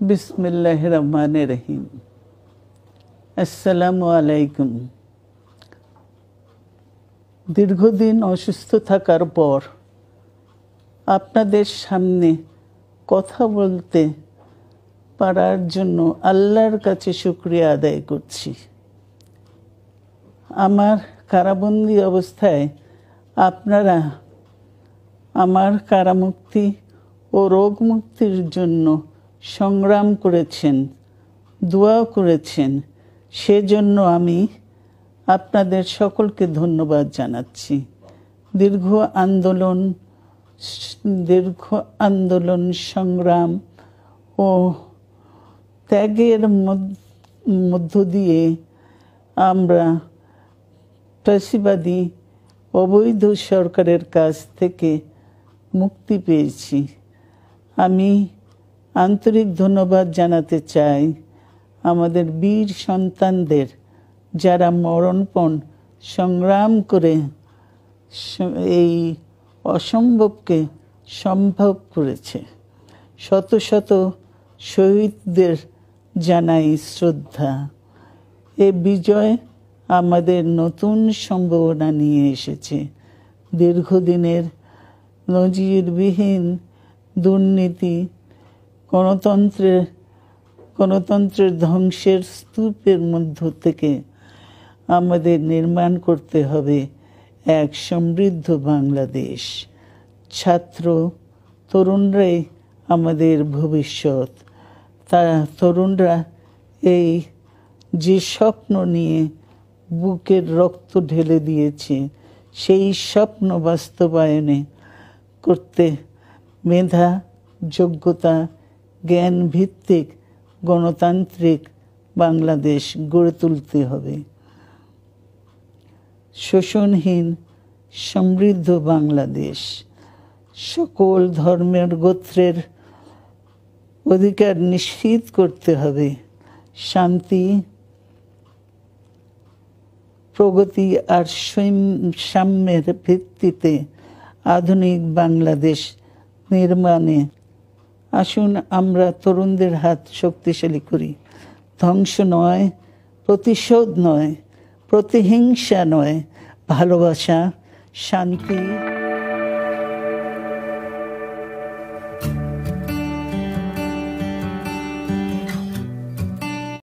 বিসমিল্লাহির রহমানির রহিম। আসসালামু আলাইকুম। দীর্ঘদিন অসুস্থ থাকার পর আপনাদের সামনে কথা বলতে পারার জন্য আল্লাহর কাছে শুকরিয়া আদায় করছি। আমার কারাবন্দী অবস্থায় আপনারা আমার কারামুক্তি ও রোগ মুক্তির জন্য সংগ্রাম করেছেন, দোয়া করেছেন। সেজন্য আমি আপনাদের সকলকে ধন্যবাদ জানাচ্ছি। দীর্ঘ আন্দোলন সংগ্রাম ও ত্যাগের মধ্য দিয়ে আমরা ফ্যাসিবাদী অবৈধ সরকারের কাছ থেকে মুক্তি পেয়েছি। আমি আন্তরিক ধন্যবাদ জানাতে চাই আমাদের বীর সন্তানদের, যারা মরণপণ সংগ্রাম করে এই অসম্ভবকে সম্ভব করেছে। শত শত শহীদদের জানাই শ্রদ্ধা। এ বিজয় আমাদের নতুন সম্ভাবনা নিয়ে এসেছে। দীর্ঘদিনের নজিরবিহীন দুর্নীতি, গণতন্ত্রের ধ্বংসের স্তূপের মধ্য থেকে আমাদের নির্মাণ করতে হবে এক সমৃদ্ধ বাংলাদেশ। ছাত্র তরুণরাই আমাদের ভবিষ্যৎ। তরুণরা এই যে স্বপ্ন নিয়ে বুকের রক্ত ঢেলে দিয়েছে, সেই স্বপ্ন বাস্তবায়নে করতে মেধা, যোগ্যতা, জ্ঞান ভিত্তিক গণতান্ত্রিক বাংলাদেশ গড়ে তুলতে হবে। শোষণহীন সমৃদ্ধ বাংলাদেশ। সকল ধর্মের গোত্রের অধিকার নিশ্চিত করতে হবে। শান্তি, প্রগতি আর সাম্যের ভিত্তিতে আধুনিক বাংলাদেশ নির্মাণে আসুন আমরা তরুণদের হাত শক্তিশালী করি। ধ্বংস নয়, প্রতিশোধ নয়, প্রতিহিংসা নয়, ভালোবাসা, শান্তি